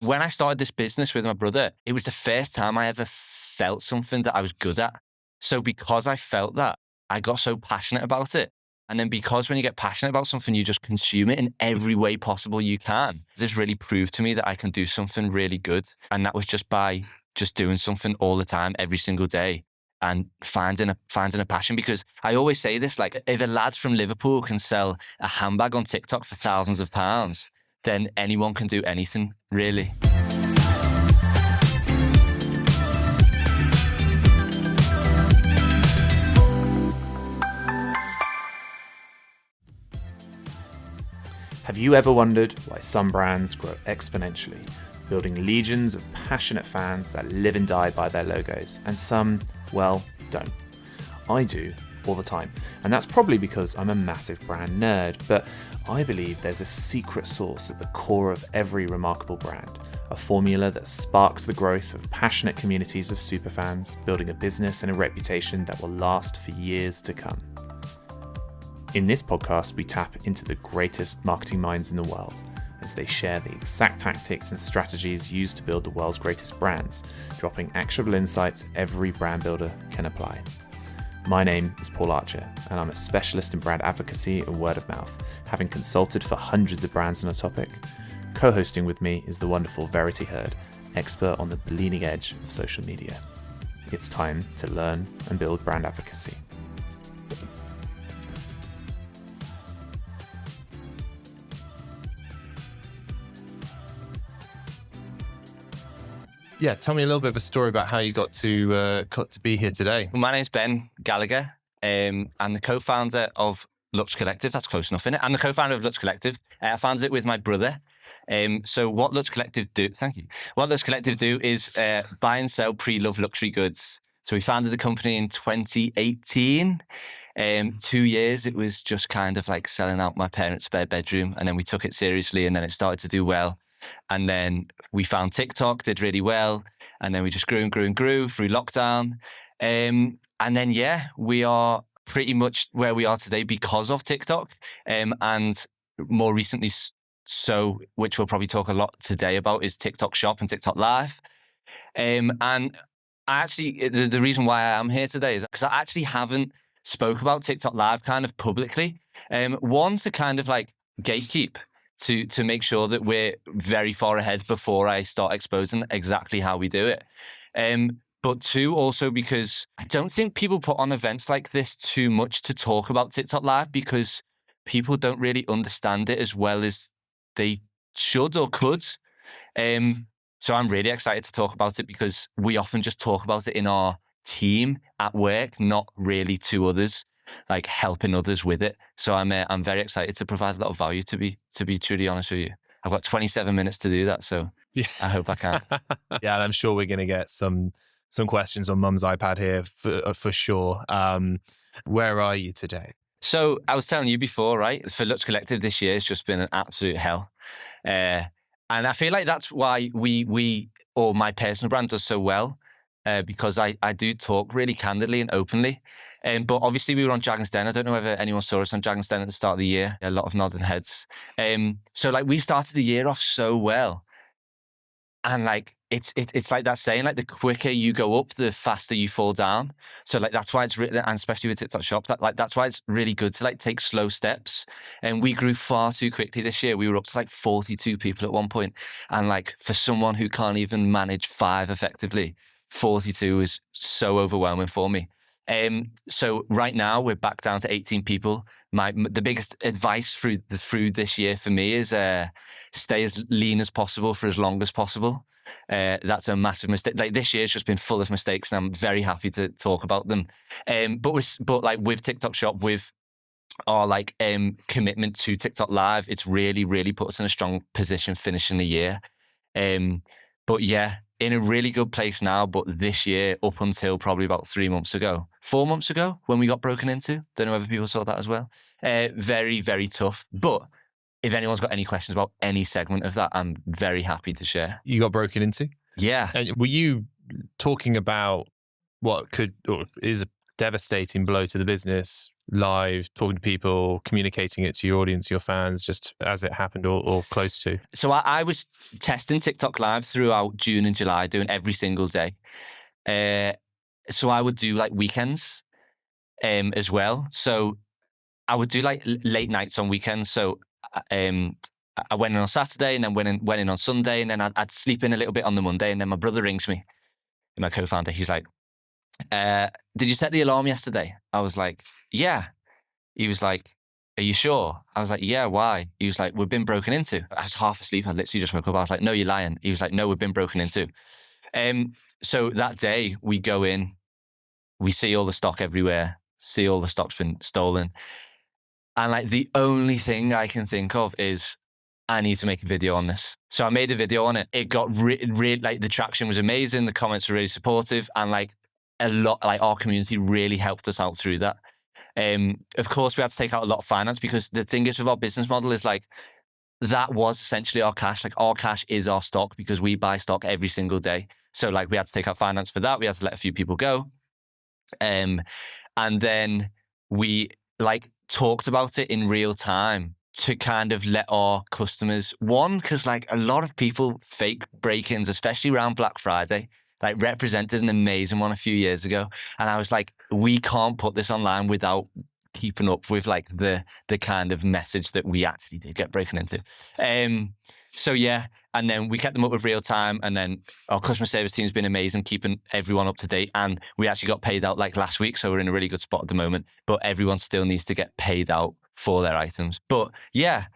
when I started this business with my brother, it was the first time I ever felt something that I was good at. So because I felt that, I got so passionate about it. And then because when you get passionate about something, you just consume it in every way possible you can. This really proved to me that I can do something really good. And that was just by just doing something all the time, every single day, and finding a passion. Because I always say this, like, if a lad from Liverpool can sell a handbag on TikTok for thousands of pounds, then anyone can do anything, really. Have you ever wondered why some brands grow exponentially, building legions of passionate fans that live and die by their logos, and some, well, don't? I do, all the time, and that's probably because I'm a massive brand nerd, but I believe there's a secret sauce at the core of every remarkable brand, a formula that sparks the growth of passionate communities of superfans, building a business and a reputation that will last for years to come. In this podcast, we tap into the greatest marketing minds in the world as they share the exact tactics and strategies used to build the world's greatest brands, dropping actionable insights every brand builder can apply. My name is Paul Archer, and I'm a specialist in brand advocacy and word of mouth, having consulted for hundreds of brands on a topic. Co-hosting with me is the wonderful Verity Hurd, expert on the bleeding edge of social media. It's time to learn and build brand advocacy. Yeah, tell me a little bit of a story about how you got to be here today. Well, my name's Ben Gallaga. I'm the co-founder of Luxe Collective. That's close enough, innit? I'm the co-founder of Luxe Collective. I founded it with my brother. So what Luxe Collective do? Thank you. What Luxe Collective do is buy and sell pre-loved luxury goods. So we founded the company in 2018. 2 years, it was just kind of like selling out my parents' spare bedroom, and then we took it seriously, and then it started to do well. And then we found TikTok, did really well. And then we just grew and grew and grew through lockdown. And then, yeah, we are pretty much where we are today because of TikTok. And more recently, so which we'll probably talk a lot today about, is TikTok Shop and TikTok Live. And I actually, the reason why I am here today is because I actually haven't spoke about TikTok Live kind of publicly. One, to kind of like gatekeep, to make sure that we're very far ahead before I start exposing exactly how we do it. But two, also because I don't think people put on events like this too much to talk about TikTok Live, because people don't really understand it as well as they should or could. So I'm really excited to talk about it, because we often just talk about it in our team at work, not really to others, like helping others with it. So I'm very excited to provide a lot of value, to be truly honest with you. I've got 27 minutes to do that, so yeah. I hope I can. Yeah, and I'm sure we're going to get some questions on Mum's iPad here for sure. Where are you today? So I was telling you before, right? For Luxe Collective this year, it's just been an absolute hell. And I feel like that's why we or my personal brand does so well, because I do talk really candidly and openly. But obviously we were on Dragon's Den. I don't know whether anyone saw us on Dragon's Den at the start of the year. A lot of nodding heads. So like we started the year off so well. And like, it's like that saying, like the quicker you go up, the faster you fall down. So like, that's why it's really, and especially with TikTok Shop, that's why it's really good to like take slow steps. And we grew far too quickly this year. We were up to like 42 people at one point. And like, for someone who can't even manage 5 effectively, 42 is so overwhelming for me. So right now we're back down to 18 people. The biggest advice through this year for me is stay as lean as possible for as long as possible. That's a massive mistake. Like this year's just been full of mistakes, and I'm very happy to talk about them. But like with TikTok Shop, with our like commitment to TikTok Live, it's really, really put us in a strong position finishing the year. But yeah, in a really good place now. But this year, up until probably about 4 months ago, when we got broken into, don't know whether people saw that as well. Very, very tough. But if anyone's got any questions about any segment of that, I'm very happy to share. You got broken into? Yeah. And were you talking about what could or is devastating blow to the business, live, talking to people, communicating it to your audience, your fans, just as it happened or close to? So I was testing TikTok Live throughout June and July, doing every single day. So I would do like weekends as well. So I would do like late nights on weekends. So I went in on Saturday and then went in on Sunday, and then I'd sleep in a little bit on the Monday, and then my brother rings me, my co-founder. He's like, did you set the alarm yesterday? I was like, yeah. He was like, are you sure? I was like, yeah, why? He was like, we've been broken into. I was half asleep. I literally just woke up. I was like, no, you're lying. He was like, no, we've been broken into. So that day we go in, we see all the stock everywhere, see all the stock's been stolen. And like the only thing I can think of is I need to make a video on this. So I made a video on it. It got really like the traction was amazing. The comments were really supportive, and like a lot, like our community really helped us out through that. Of course, we had to take out a lot of finance, because the thing is with our business model is like that was essentially our cash. Like our cash is our stock, because we buy stock every single day. So like we had to take out finance for that. We had to let a few people go. And then we like talked about it in real time to kind of let our customers, one, because like a lot of people fake break-ins, especially around Black Friday, like represented an amazing one a few years ago. And I was like, we can't put this online without keeping up with like the kind of message that we actually did get broken into. So yeah, and then we kept them up with real time, and then our customer service team's been amazing, keeping everyone up to date. And we actually got paid out like last week, so we're in a really good spot at the moment. But everyone still needs to get paid out for their items. But yeah,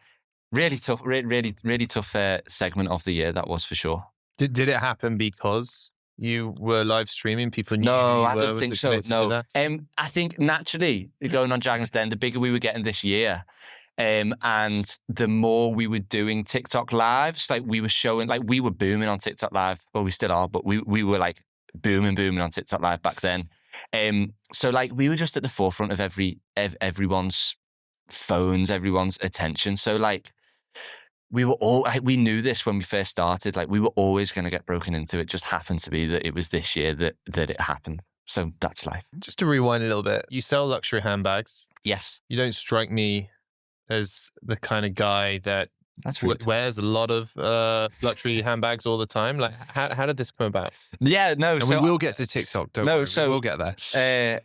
really tough, really tough segment of the year, that was for sure. Did it happen because you were live streaming? People knew No, who you I were? don't Was think it so. connected to No, that? I think naturally going on Dragon's Den, the bigger we were getting this year, and the more we were doing TikTok lives, like we were showing, like we were booming on TikTok Live. Well, we still are, but we were like booming on TikTok Live back then. So like we were just at the forefront of everyone's phones, everyone's attention. So like we were all, we knew this when we first started, like we were always going to get broken into. It just happened to be that it was this year that it happened. So that's life. Just to rewind a little bit, you sell luxury handbags. Yes. You don't strike me as the kind of guy that That's really wears a lot of luxury handbags all the time. Like, how did this come about? Yeah, no. And so we will get to TikTok. Don't No, worry, so- we'll get there.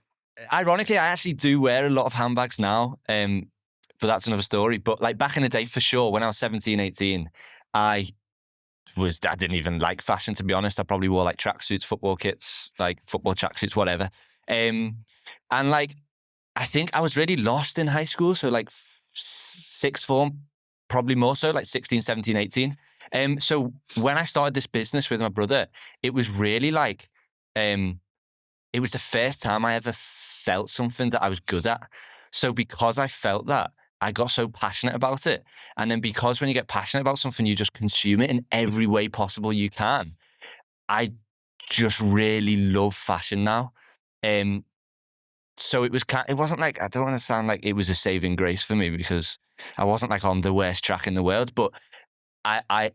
Ironically, I actually do wear a lot of handbags now, but that's another story. But like back in the day, for sure, when I was 17, 18, I didn't even like fashion, to be honest. I probably wore like tracksuits, football kits, like football tracksuits, whatever. And like, I think I was really lost in high school. So like sixth form, probably more so, like 16, 17, 18. So when I started this business with my brother, it was really like, it was the first time I ever felt something that I was good at. So because I felt that, I got so passionate about it. And then because when you get passionate about something, you just consume it in every way possible you can. I just really love fashion now. So it wasn't like, I don't want to sound like it was a saving grace for me, because I wasn't like on the worst track in the world, but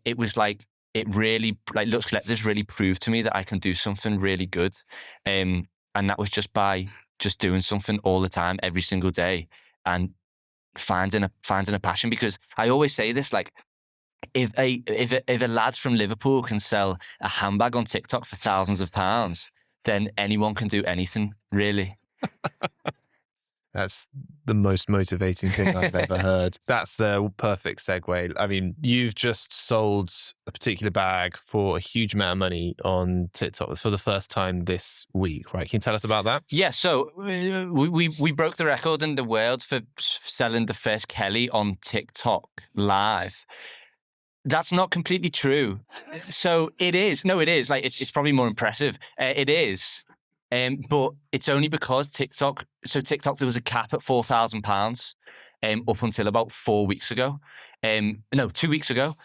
it was like, it really, like Luxe Collective really proved to me that I can do something really good. And that was just by just doing something all the time, every single day, and finding a passion. Because I always say this, like, if a lad from Liverpool can sell a handbag on TikTok for thousands of pounds, then anyone can do anything, really. That's the most motivating thing I've ever heard. That's the perfect segue. I mean, you've just sold a particular bag for a huge amount of money on TikTok for the first time this week, right? Can you tell us about that? Yeah, so we broke the record in the world for selling the first Kelly on TikTok Live. That's not completely true. So it is. No, it is. Like, it's probably more impressive. It is. But it's only because TikTok, there was a cap at £4,000 up until about 4 weeks ago. 2 weeks ago.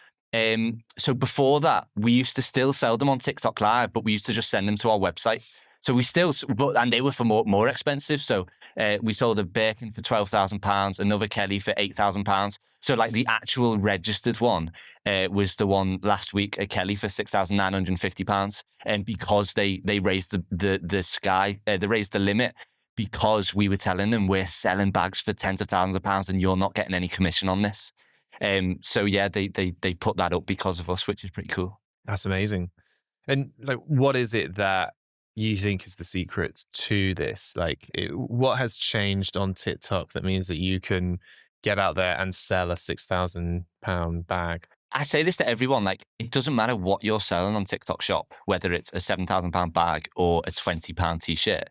So before that, we used to still sell them on TikTok Live, but we used to just send them to our website. So we still, and they were for more expensive. So we sold a Birkin for £12,000, another Kelly for £8,000. So like the actual registered one was the one last week, a Kelly for £6,950. And because they raised the limit, because we were telling them we're selling bags for tens of thousands of pounds and you're not getting any commission on this. So yeah, they put that up because of us, which is pretty cool. That's amazing. And like, what is it that you think is the secret to this? Like, what has changed on TikTok that means that you can get out there and sell a £6,000 bag? I say this to everyone, like, it doesn't matter what you're selling on TikTok Shop, whether it's a £7,000 bag or a £20 t-shirt.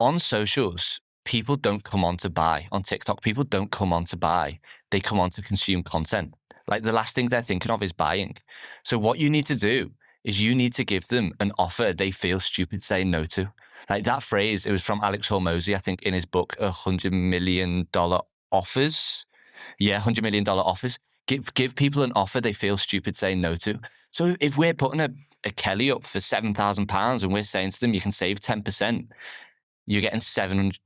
On socials, people don't come on to buy. On TikTok, people don't come on to buy. They come on to consume content. Like, the last thing they're thinking of is buying. So what you need to do is you need to give them an offer they feel stupid saying no to. Like that phrase, it was from Alex Hormozy, I think, in his book, $100 million offers. Yeah, $100 million offers. Give people an offer they feel stupid saying no to. So if we're putting a Kelly up for £7,000 and we're saying to them, you can save 10%, you're getting 700.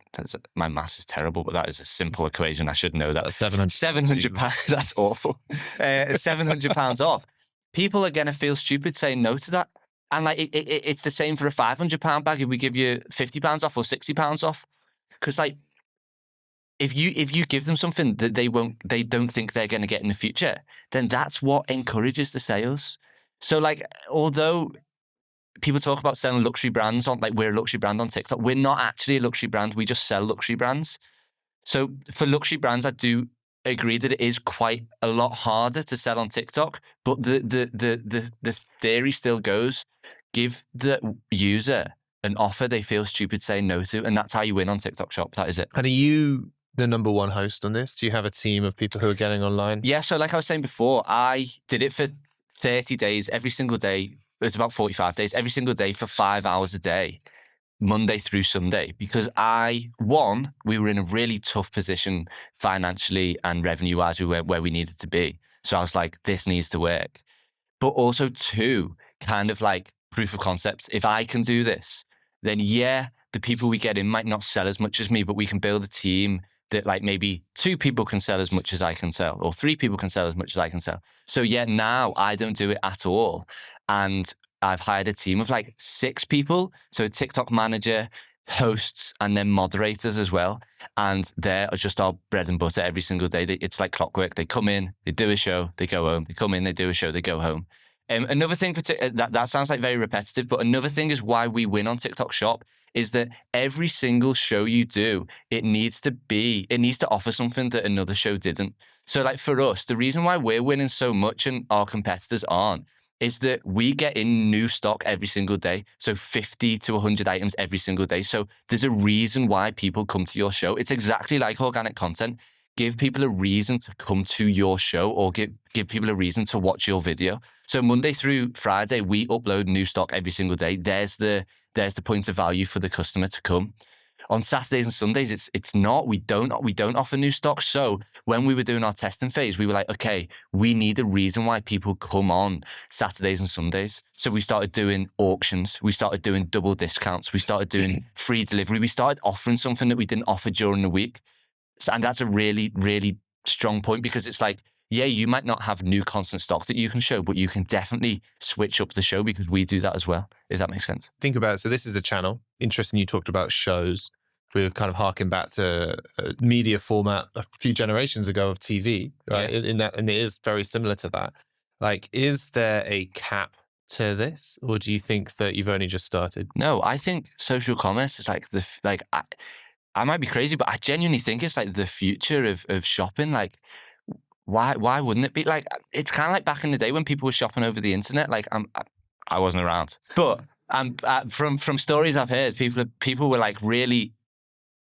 My math is terrible, but that is a simple equation. I should know that. £700. That's awful. £700 off. People are going to feel stupid saying no to that. And like it's the same for a £500 bag if we give you £50 off or £60 off. Because like if you give them something that they don't think they're going to get in the future, then that's what encourages the sales. So like, although people talk about selling luxury brands on, like we're a luxury brand on TikTok, we're not actually a luxury brand. We just sell luxury brands. So for luxury brands, I do agree that it is quite a lot harder to sell on TikTok, but the theory still goes, give the user an offer they feel stupid saying no to, and that's how you win on TikTok Shop. That is it. And are you the number one host on this? Do you have a team of people who are getting online? Yeah, so like I was saying before, I did it for 30 days, every single day. It was about 45 days, every single day for 5 hours a day, Monday through Sunday, because we were in a really tough position financially and revenue-wise. We weren't where we needed to be. So I was like, this needs to work. But also two, kind of like proof of concept. If I can do this, then yeah, the people we get in might not sell as much as me, but we can build a team that like maybe 2 people can sell as much as I can sell, or 3 people can sell as much as I can sell. So yeah, now I don't do it at all. And I've hired a team of like 6 people. So a TikTok manager, hosts, and then moderators as well. And they're just our bread and butter every single day. It's like clockwork. They come in, they do a show, they go home. They come in, they do a show, they go home. Another thing that sounds like very repetitive, but another thing is why we win on TikTok Shop is that every single show you do, it needs to offer something that another show didn't. So like for us, the reason why we're winning so much and our competitors aren't is that we get in new stock every single day. So 50 to 100 items every single day. So there's a reason why people come to your show. It's exactly like organic content. Give people a reason to come to your show, or give people a reason to watch your video. So Monday through Friday, we upload new stock every single day. There's the point of value for the customer to come. On Saturdays and Sundays, it's not. We don't offer new stock. So when we were doing our testing phase, we were like, okay, we need a reason why people come on Saturdays and Sundays. So we started doing auctions. We started doing double discounts. We started doing free delivery. We started offering something that we didn't offer during the week. And that's a really, really strong point, because it's like, yeah, you might not have new constant stock that you can show, but you can definitely switch up the show, because we do that as well, if that makes sense. Think about it. So this is a channel. Interesting, you talked about shows. We were kind of harking back to a media format a few generations ago of TV, right? Yeah. And it is very similar to that. Like, is there a cap to this, or do you think that you've only just started? No, I think social commerce is like I might be crazy, but I genuinely think it's like the future of shopping. Like, why wouldn't it be? Like, it's kind of like back in the day when people were shopping over the internet. Like, I wasn't around, but from stories I've heard, people were like really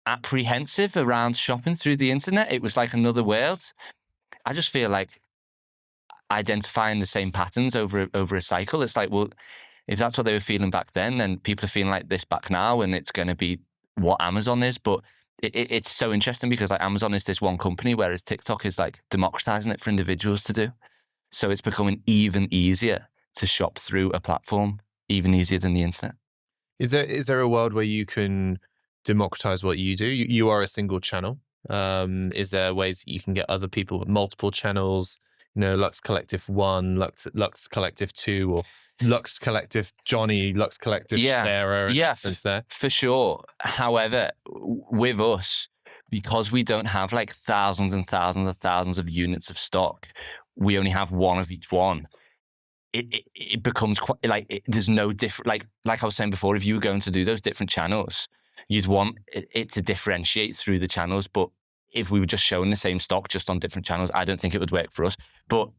apprehensive around shopping through the internet. It was like another world. I just feel like identifying the same patterns over a cycle. It's like, well, if that's what they were feeling back then people are feeling like this back now, and it's going to be what Amazon is. But it's so interesting, because like Amazon is this one company, whereas TikTok is like democratizing it for individuals to do. So it's becoming even easier to shop through a platform, even easier than the internet. Is there a world where you can democratize what you do? You are a single channel. Is there ways that you can get other people with multiple channels? You know, Luxe Collective 1, Luxe Collective 2, or Luxe Collective Johnny, Luxe Collective Sarah, since there. For sure. However, with us, because we don't have like thousands and thousands and thousands of units of stock, we only have one of each one. It becomes quite like there's no different. Like I was saying before, if you were going to do those different channels, you'd want it to differentiate through the channels. But if we were just showing the same stock just on different channels, I don't think it would work for us. But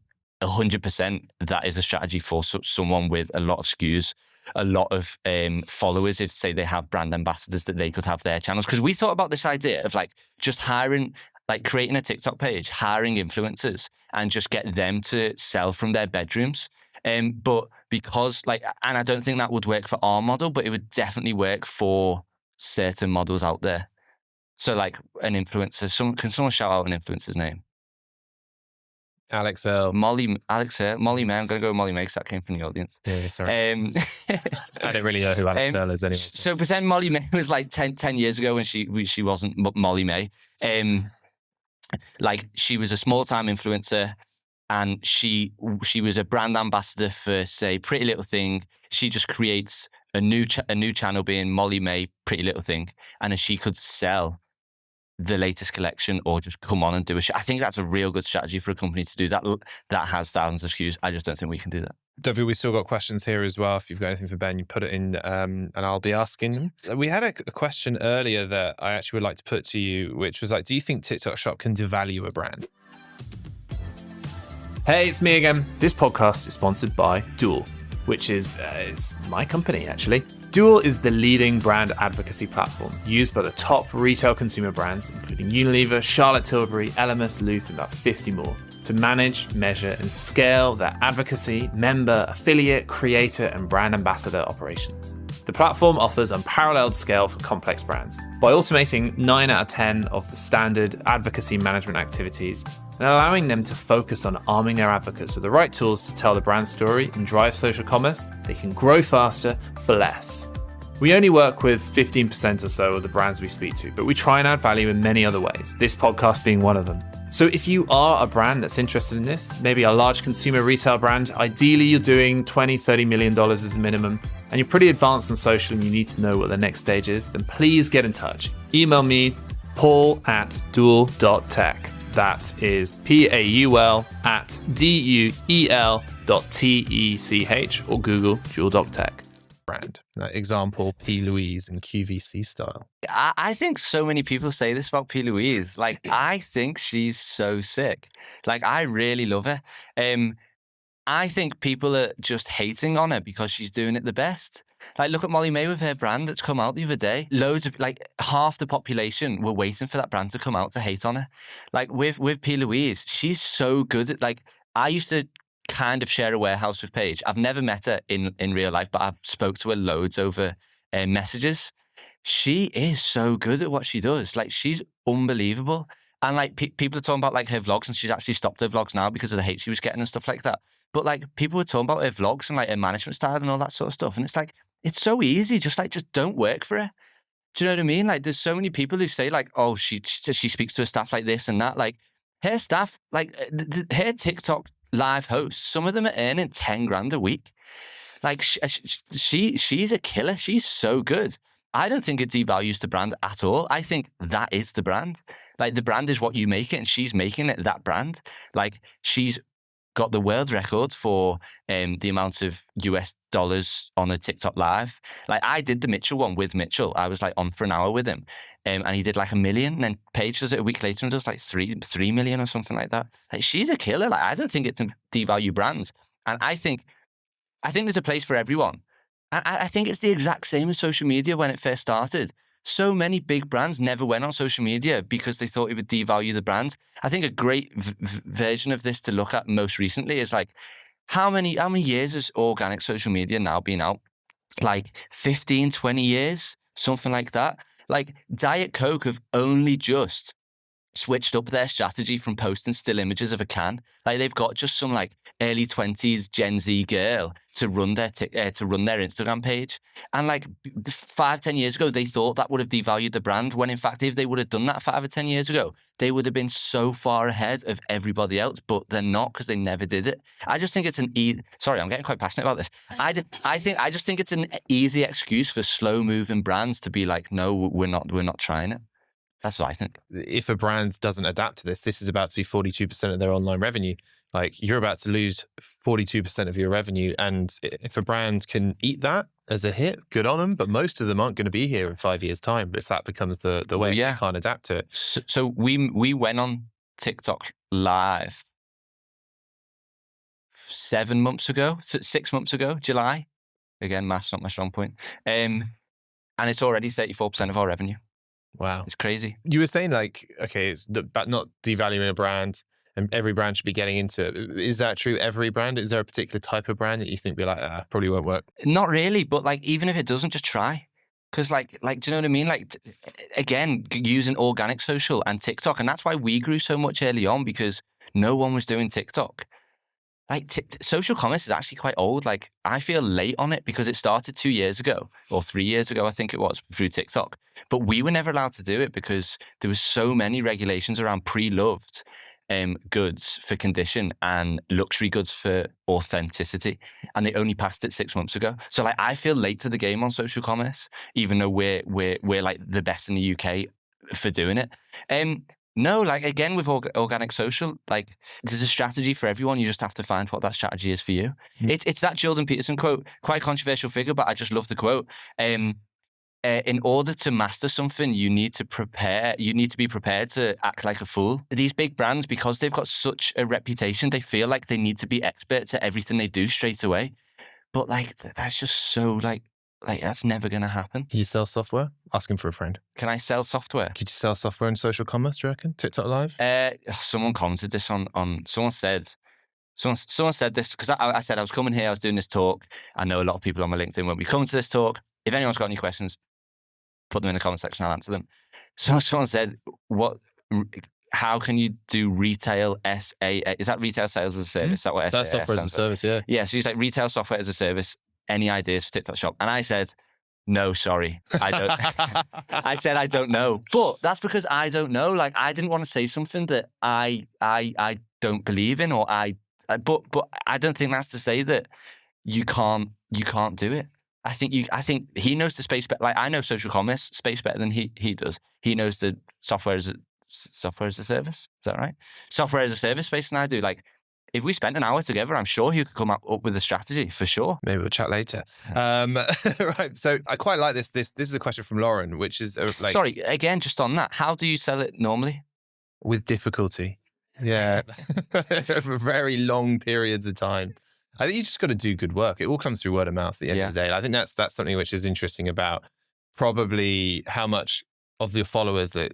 100%, that is a strategy for someone with a lot of SKUs, a lot of followers. If say they have brand ambassadors, that they could have their channels. Because we thought about this idea of like just hiring, like creating a TikTok page, hiring influencers, and just get them to sell from their bedrooms. But because and I don't think that would work for our model, but it would definitely work for certain models out there. So like an influencer, can someone shout out an influencer's name? Alex Earl. Molly May. I'm going to go with Molly May because that came from the audience. Yeah, sorry. I don't really know who Alex Earl is anyway. So pretend Molly May was like 10 years ago when she wasn't Molly May. Like she was a small-time influencer and she was a brand ambassador for, say, Pretty Little Thing. She just creates a new channel being Molly May Pretty Little Thing. And then she could sell the latest collection or just come on and do a show. I think that's a real good strategy for a company to do that has thousands of SKUs. I just don't think we can do that. Dovey, we still got questions here as well. If you've got anything for Ben, you put it in and I'll be asking them. We had a question earlier that I actually would like to put to you, which was like, do you think TikTok Shop can devalue a brand? Hey, it's me again. This podcast is sponsored by Duel, which is it's my company, actually. Duel is the leading brand advocacy platform used by the top retail consumer brands, including Unilever, Charlotte Tilbury, Elemis, Loop, and about 50 more, to manage, measure, and scale their advocacy, member, affiliate, creator, and brand ambassador operations. The platform offers unparalleled scale for complex brands by automating 9 out of 10 of the standard advocacy management activities and allowing them to focus on arming their advocates with the right tools to tell the brand story and drive social commerce. They can grow faster for less. We only work with 15% or so of the brands we speak to, but we try and add value in many other ways, this podcast being one of them. So if you are a brand that's interested in this, maybe a large consumer retail brand, ideally you're doing $20, $30 million as a minimum, and you're pretty advanced on social and you need to know what the next stage is, then please get in touch. Email me, paul@duel.tech. That is paul@duel.tech, or Google duel.tech. Brand. Like example, P. Louise and QVC style. I think so many people say this about P. Louise. Like, I think she's so sick. Like, I really love her. I think people are just hating on her because she's doing it the best. Like, look at Molly May with her brand that's come out the other day. Loads of, like, half the population were waiting for that brand to come out to hate on her. Like, with P. Louise, she's so good at, like, I used to kind of share a warehouse with Paige. I've never met her in real life, but I've spoke to her loads over messages. She is so good at what she does. Like, she's unbelievable. And like people are talking about like her vlogs, and she's actually stopped her vlogs now because of the hate she was getting and stuff like that. But like people were talking about her vlogs and like her management style and all that sort of stuff. And it's like, it's so easy. Just don't work for her. Do you know what I mean? Like, there's so many people who say like, oh, she speaks to her staff like this and that. Like, her staff, like her TikTok live hosts, some of them are earning 10 grand a week. Like, she's a killer. She's so good. I don't think it devalues the brand at all. I think that is the brand. Like, the brand is what you make it, and she's making it that brand. Like, she's got the world record for the amount of US dollars on a TikTok live. Like, I did the Mitchell one with Mitchell. I was like on for an hour with him, and he did like $1 million. And then Paige does it a week later and does like 3 million or something like that. Like, she's a killer. Like, I don't think it's devalue brands, and I think there's a place for everyone. And I think it's the exact same as social media when it first started. So many big brands never went on social media because they thought it would devalue the brand. I think a great version of this to look at most recently is like, how many years has organic social media now been out? Like 15, 20 years, something like that. Like, Diet Coke have only just switched up their strategy from posting still images of a can. Like, they've got just some like early 20s Gen Z girl to run their Instagram page. And like 5-10 years ago, they thought that would have devalued the brand, when in fact, if they would have done that 5 or 10 years ago, they would have been so far ahead of everybody else, but they're not, because they never did it. I just think it's sorry, I'm getting quite passionate about this. I just think it's an easy excuse for slow moving brands to be like, no, we're not trying it. That's what I think. If a brand doesn't adapt to this is about to be 42% of their online revenue. Like, you're about to lose 42% of your revenue. And if a brand can eat that as a hit, good on them. But most of them aren't going to be here in 5 years' time if that becomes the way. Yeah. They can't adapt to it. So we went on TikTok live 6 months ago, July. Again, math's not my strong point. And it's already 34% of our revenue. Wow. It's crazy. You were saying like, okay, it's about not devaluing a brand, and every brand should be getting into it. Is that true? Every brand? Is there a particular type of brand that you think be like, probably won't work? Not really, but like, even if it doesn't, just try. Because like, do you know what I mean? Like, again, using organic social and TikTok. And that's why we grew so much early on, because no one was doing TikTok. Like, social commerce is actually quite old. Like, I feel late on it because it started 2 years ago or 3 years ago, I think it was, through TikTok. But we were never allowed to do it because there was so many regulations around pre-loved goods for condition and luxury goods for authenticity. And they only passed it 6 months ago. So like, I feel late to the game on social commerce, even though we're like the best in the UK for doing it. No, like, again, with organic social, like, there's a strategy for everyone. You just have to find what that strategy is for you. It's that Jordan Peterson quote, quite a controversial figure, but I just love the quote. In order to master something, you need to be prepared to act like a fool. These big brands, because they've got such a reputation, they feel like they need to be experts at everything they do straight away. But like, that's just so like that's never going to happen. Can you sell software? Asking for a friend. Can I sell software? Could you sell software in social commerce, do you reckon? TikTok Live? Someone commented this on someone said this, because I said I was coming here, I was doing this talk. I know a lot of people on my LinkedIn won't be coming to this talk. If anyone's got any questions, put them in the comment section, I'll answer them. So someone said, how can you do retail SaaS? Is that retail sales as a service? Is that what That's software as a service, yeah. Yeah, so he's like, retail software as a service. Any ideas for TikTok Shop? And I said, no, sorry, I don't. I said, I don't know. But that's because I don't know. Like, I didn't want to say something that I don't believe in, or but I don't think that's to say that you can't do it. I think he knows the space better. Like, I know social commerce space better than he does. He knows the software as a service. Is that right? Software as a service space than I do. Like, if we spent an hour together, I'm sure he could come up with a strategy for sure. Maybe we'll chat later. Right. So I quite like this. This is a question from Lauren, which is like... Sorry, again, just on that. How do you sell it normally? With difficulty. Yeah. For very long periods of time. I think you just got to do good work. It all comes through word of mouth at the end of the day. I think that's something which is interesting about probably how much of your followers that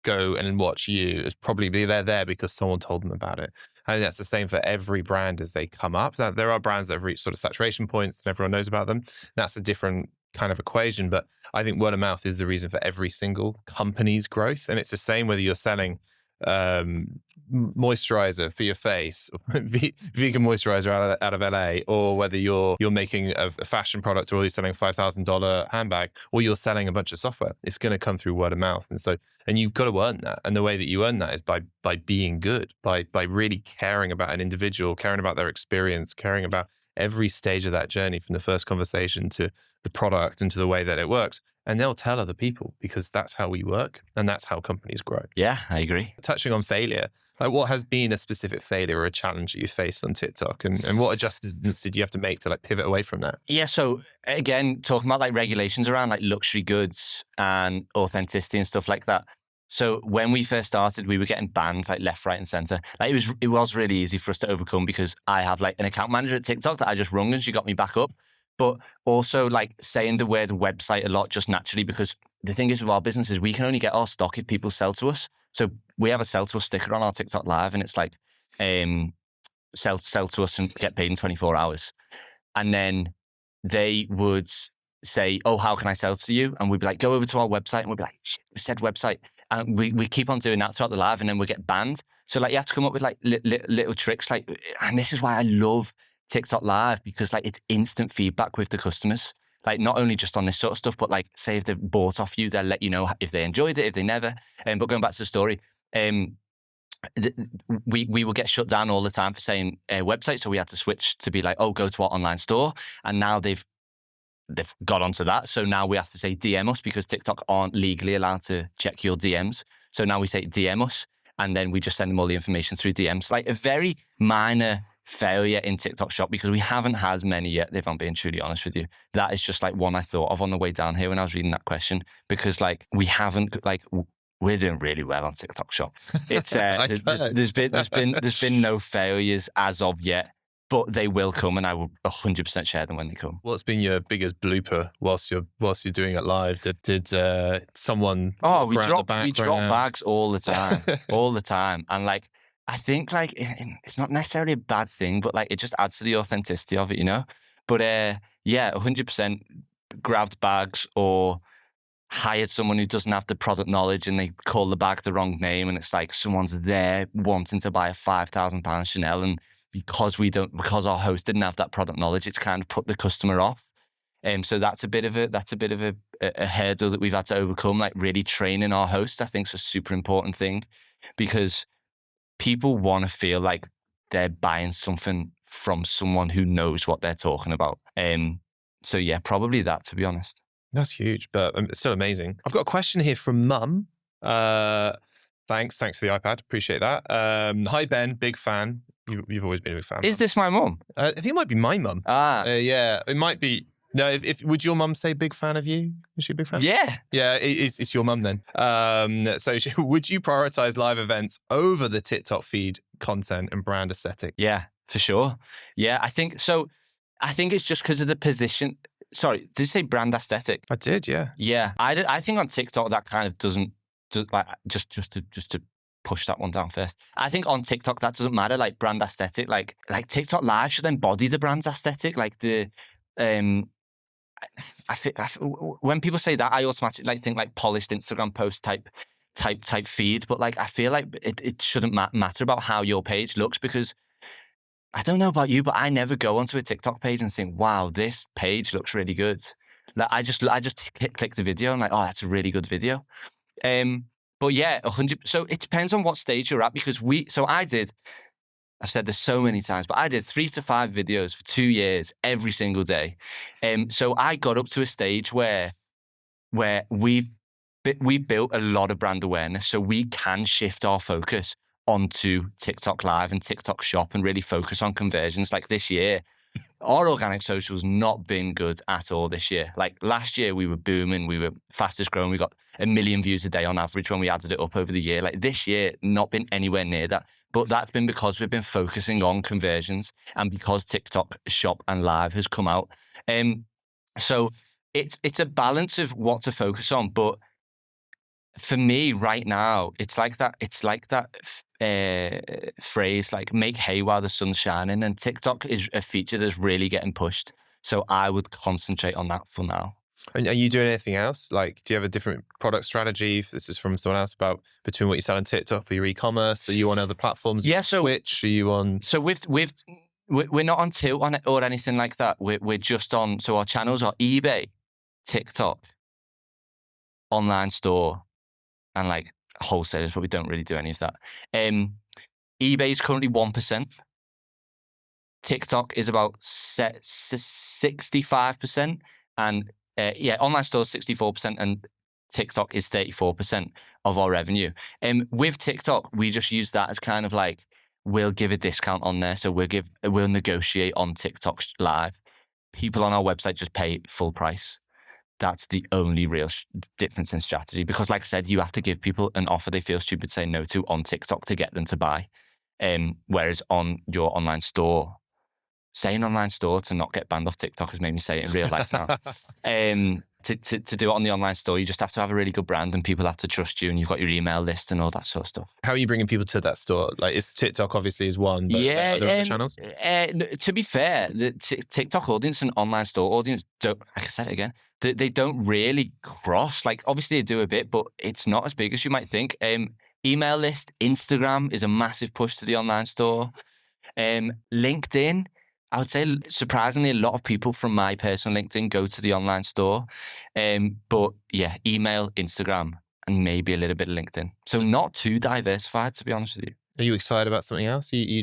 go and watch you is probably they're there because someone told them about it. I think that's the same for every brand as they come up. Now, there are brands that have reached sort of saturation points and everyone knows about them. That's a different kind of equation. But I think word of mouth is the reason for every single company's growth. And it's the same whether you're selling moisturizer for your face, vegan moisturizer out of LA, or whether you're making a fashion product, or you're selling a $5,000 handbag, or you're selling a bunch of software. It's going to come through word of mouth. And you've got to earn that. And the way that you earn that is by being good, by really caring about an individual, caring about their experience, caring about every stage of that journey, from the first conversation to the product and to the way that it works. And they'll tell other people, because that's how we work and that's how companies grow. Yeah, I agree. Touching on failure, like, what has been a specific failure or a challenge that you faced on TikTok, and what adjustments did you have to make to like pivot away from that? Yeah, so again, talking about like regulations around like luxury goods and authenticity and stuff like that. So when we first started, we were getting banned like left, right, and center. Like, it was really easy for us to overcome, because I have like an account manager at TikTok that I just rung and she got me back up. But also like saying the word website a lot just naturally, because the thing is with our business is we can only get our stock if people sell to us. So we have a sell to us sticker on our TikTok Live, and it's like sell to us and get paid in 24 hours. And then they would say, oh, how can I sell to you? And we'd be like, go over to our website, and we'd be like, shit, we said website. And we keep on doing that throughout the live, and then we get banned. So like, you have to come up with like little tricks, like, and this is why I love TikTok Live because like it's instant feedback with the customers. Like not only just on this sort of stuff, but like say if they've bought off you, they'll let you know if they enjoyed it, if they never. But going back to the story, we will get shut down all the time for saying website. So we had to switch to be like, oh, go to our online store. And now they've got onto that. So now we have to say DM us because TikTok aren't legally allowed to check your DMs. So now we say DM us and then we just send them all the information through DMs. Like a very minor failure in TikTok Shop because we haven't had many yet, if I'm being truly honest with you. That is just like one I thought of on the way down here when I was reading that question because like we haven't like we're doing really well on TikTok Shop. It's there's been no failures as of yet, but they will come, and I will 100% share them when they come. What's been your biggest blooper whilst you're doing it live? Did someone? Oh, we drop bags all the time, all the time, and like I think like it's not necessarily a bad thing, but like it just adds to the authenticity of it, you know. But yeah, 100% grabbed bags or hired someone who doesn't have the product knowledge and they call the bag the wrong name, and it's like someone's there wanting to buy a £5,000 Chanel, and because our host didn't have that product knowledge, it's kind of put the customer off. So that's a bit of a hurdle that we've had to overcome. Like really training our hosts, I think, is a super important thing because people want to feel like they're buying something from someone who knows what they're talking about. So yeah, probably that, to be honest. That's huge, but it's still amazing. I've got a question here from Mum. Thanks for the iPad. Appreciate that. Hi, Ben. Big fan. You've always been a big fan. Is this my mum? I think it might be my mum. Yeah, it might be. No, if would your mum say big fan of you? Is she a big fan? Yeah. Yeah, it's your mum then. So would you prioritize live events over the TikTok feed content and brand aesthetic? Yeah, for sure. Yeah, I think so. I think it's just because of the position. Sorry, did you say brand aesthetic? I did, yeah. Yeah, I think on TikTok that kind of doesn't like just to push that one down first. I think on TikTok that doesn't matter. Like brand aesthetic, like TikTok Live should embody the brand's aesthetic. Like the I think when people say that, I automatically like think like polished Instagram post type feed. But like I feel like it shouldn't matter about how your page looks because I don't know about you, but I never go onto a TikTok page and think, wow, this page looks really good. Like I just click the video and like, oh, that's a really good video. But yeah, 100. So it depends on what stage you're at because I've said this so many times, but I did 3 to 5 videos for 2 years every single day. So I got up to a stage where we built a lot of brand awareness, so we can shift our focus onto TikTok Live and TikTok Shop and really focus on conversions. Like this year, our organic social's not been good at all this year. Like last year, we were booming. We were fastest growing. We got 1 million views a day on average when we added it up over the year. Like this year, not been anywhere near that. But that's been because we've been focusing on conversions and because TikTok Shop and Live has come out. So it's a balance of what to focus on. But for me right now, it's like that phrase, like make hay while the sun's shining, and TikTok is a feature that's really getting pushed. So I would concentrate on that for now. And are you doing anything else? Like, do you have a different product strategy? If this is from someone else about between what you sell on TikTok for your e-commerce. Are you on other platforms? Yeah, so Twitch. Are you on? So we're not on Tilt on it or anything like that. We're just on. So our channels are eBay, TikTok, online store, and like wholesalers, but we don't really do any of that. eBay is currently 1%. TikTok is about 65%, and online store is 64%, and TikTok is 34% of our revenue. With TikTok, we just use that as kind of like we'll give a discount on there, so we'll negotiate on TikTok Live. People on our website just pay full price. That's the only real difference in strategy because, like I said, you have to give people an offer they feel stupid saying no to on TikTok to get them to buy. Whereas on your online store, saying online store to not get banned off TikTok has made me say it in real life now. To do it on the online store, you just have to have a really good brand and people have to trust you and you've got your email list and all that sort of stuff. How are you bringing people to that store? Like, it's TikTok obviously is one, but yeah, are there other channels? To be fair, the TikTok audience and online store audience don't, like I said it again, they don't really cross. Like, obviously they do a bit, but it's not as big as you might think. Email list, Instagram is a massive push to the online store. LinkedIn, I would say surprisingly, a lot of people from my personal LinkedIn go to the online store. But yeah, email, Instagram, and maybe a little bit of LinkedIn. So not too diversified, to be honest with you. Are you excited about something else? You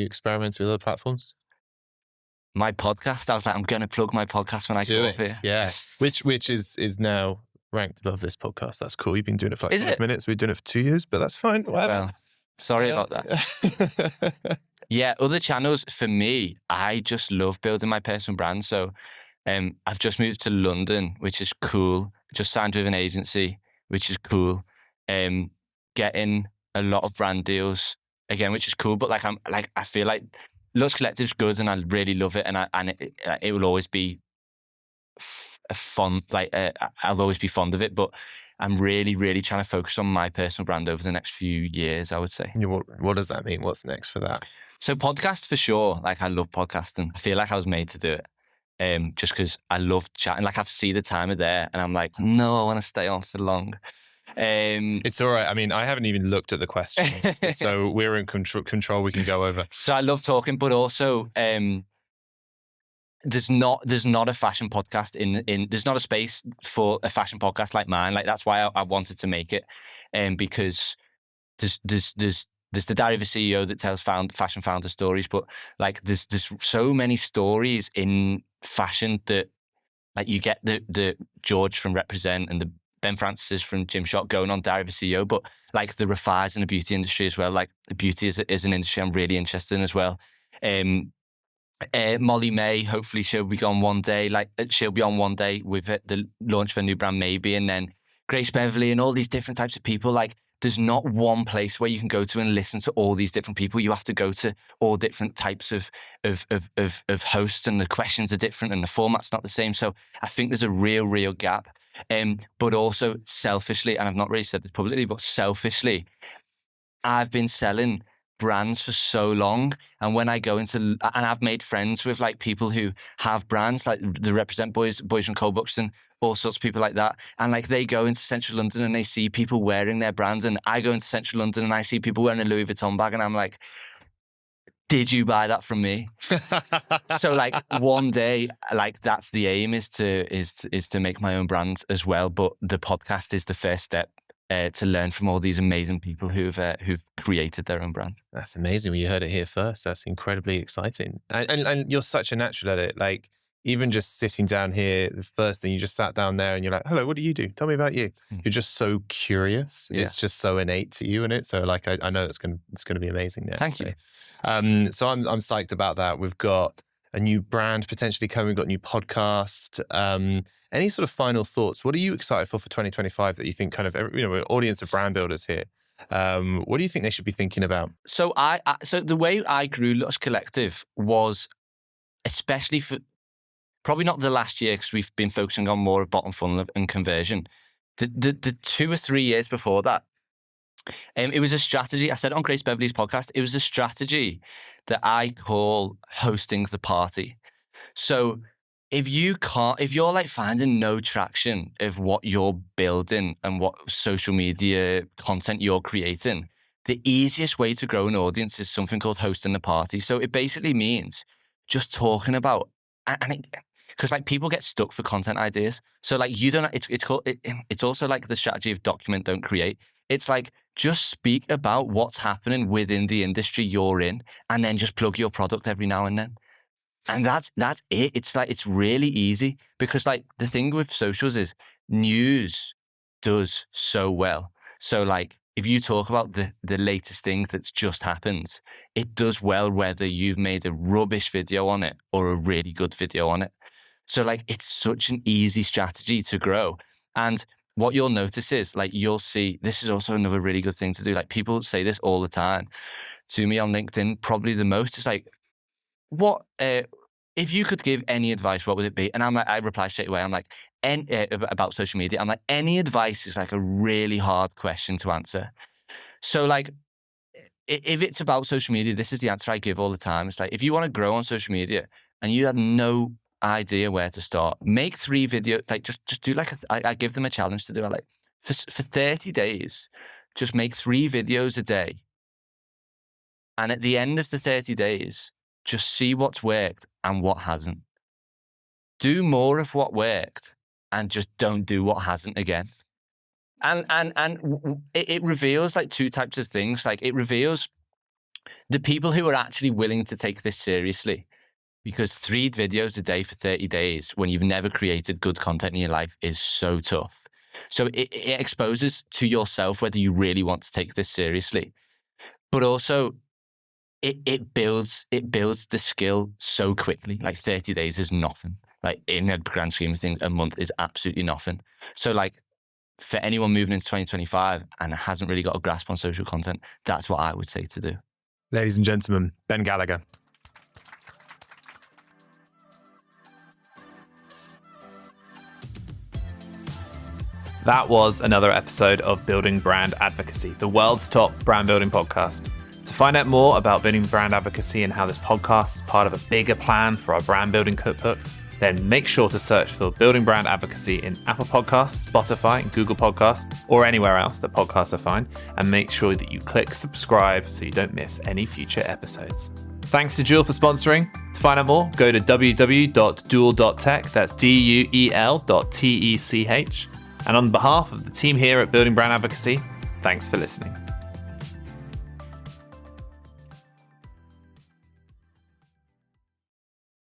experimenting with other platforms? My podcast, I was like, I'm going to plug my podcast when I Do come it. off here. Yeah. Which is now ranked above this podcast. That's cool. You've been doing it for like Is 5 it? minutes. We've been doing it for 2 years, but that's fine. Whatever. Well, sorry about that. Yeah, other channels for me, I just love building my personal brand. So I've just moved to London, which is cool. Just signed with an agency, which is cool. Getting a lot of brand deals again, which is cool. But I feel like Luxe Collective's good, and I really love it, and it will always be fun. I'll always be fond of it. But I'm really, really trying to focus on my personal brand over the next few years, I would say. What does that mean? What's next for that? So podcast for sure. Like I love podcasting. I feel like I was made to do it. Just because I love chatting. Like I see the timer there and I'm like, no, I want to stay on so long. It's all right. I mean, I haven't even looked at the questions, so we're in control. We can go over. So I love talking, but also there's not a fashion podcast in there's not a space for a fashion podcast like mine. Like that's why I wanted to make it, because there's the Diary of a CEO that tells fashion founder stories, but like there's so many stories in fashion that like you get the George from Represent and the Ben Francis from Gymshot going on Diary of a CEO, but like the Refies in the beauty industry as well. Like the beauty is an industry I'm really interested in as well. Molly May, hopefully she'll be on one day. Like she'll be on one day with the launch of a new brand, maybe, and then Grace Beverly and all these different types of people. Like there's not one place where you can go to and listen to all these different people. You have to go to all different types of hosts, and the questions are different and the format's not the same. So I think there's a real gap. But also selfishly, and I've not really said this publicly, but selfishly, I've been selling brands for so long, and when I go into, and I've made friends with like people who have brands, like the Represent boys from Cole Buxton, all sorts of people like that, and like they go into central London and they see people wearing their brands, and I go into central London and I see people wearing a Louis Vuitton bag, and I'm like, did you buy that from me? So like one day, like that's the aim, is to make my own brand as well, but the podcast is the first step. To learn from all these amazing people who've created their own brand. That's amazing. Well, you heard it here first. That's incredibly exciting. And you're such a natural at it. Like even just sitting down here, the first thing, you just sat down there and you're like, hello, what do you do? Tell me about you. You're just so curious. Yeah. It's just so innate to you in it. So like, I know it's going to be amazing now. Thank you. So I'm psyched about that. We've got a new brand potentially coming. We've got a new podcast. Any sort of final thoughts? What are you excited for 2025 that you think kind of, we're an audience of brand builders here. What do you think they should be thinking about? So so the way I grew Luxe Collective was, especially for probably not the last year, because we've been focusing on more of bottom funnel and conversion. The 2 or 3 years before that, it was a strategy. I said it on Grace Beverly's podcast. It was a strategy that I call hosting's the party. So if you're like finding no traction of what you're building and what social media content you're creating, the easiest way to grow an audience is something called hosting the party. So it basically means just talking about, because like people get stuck for content ideas. So like you don't, it's also like the strategy of document, don't create. It's like just speak about what's happening within the industry you're in, and then just plug your product every now and then. And that's it. It's like, it's really easy, because like the thing with socials is news does so well. So like if you talk about the latest thing that's just happened, it does well whether you've made a rubbish video on it or a really good video on it. So like it's such an easy strategy to grow. And what you'll notice is like, you'll see, this is also another really good thing to do. Like people say this all the time to me on LinkedIn, probably the most. It's like, what, if you could give any advice, what would it be? And I'm like, I reply straight away. I'm like, about social media. I'm like, any advice is like a really hard question to answer. So like, if it's about social media, this is the answer I give all the time. It's like, if you want to grow on social media and you have no idea where to start, make 3 videos. Like just do like I give them a challenge to do it. Like for 30 days, just make 3 videos a day. And at the end of the 30 days, just see what's worked and what hasn't. Do more of what worked and just don't do what hasn't again. And it reveals like two types of things. Like it reveals the people who are actually willing to take this seriously, because 3 videos a day for 30 days when you've never created good content in your life is so tough. So it exposes to yourself whether you really want to take this seriously, but also it builds the skill so quickly. Like 30 days is nothing. Like in the grand scheme of things, a month is absolutely nothing. So like for anyone moving into 2025 and hasn't really got a grasp on social content, that's what I would say to do. Ladies and gentlemen, Ben Gallaga. That was another episode of Building Brand Advocacy, the world's top brand building podcast. To find out more about building brand advocacy and how this podcast is part of a bigger plan for our brand building cookbook, then make sure to search for Building Brand Advocacy in Apple Podcasts, Spotify, Google Podcasts, or anywhere else that podcasts are found, and make sure that you click subscribe so you don't miss any future episodes. Thanks to Duel for sponsoring. To find out more, go to www.duel.tech, that's duel.tech. And on behalf of the team here at Building Brand Advocacy, thanks for listening.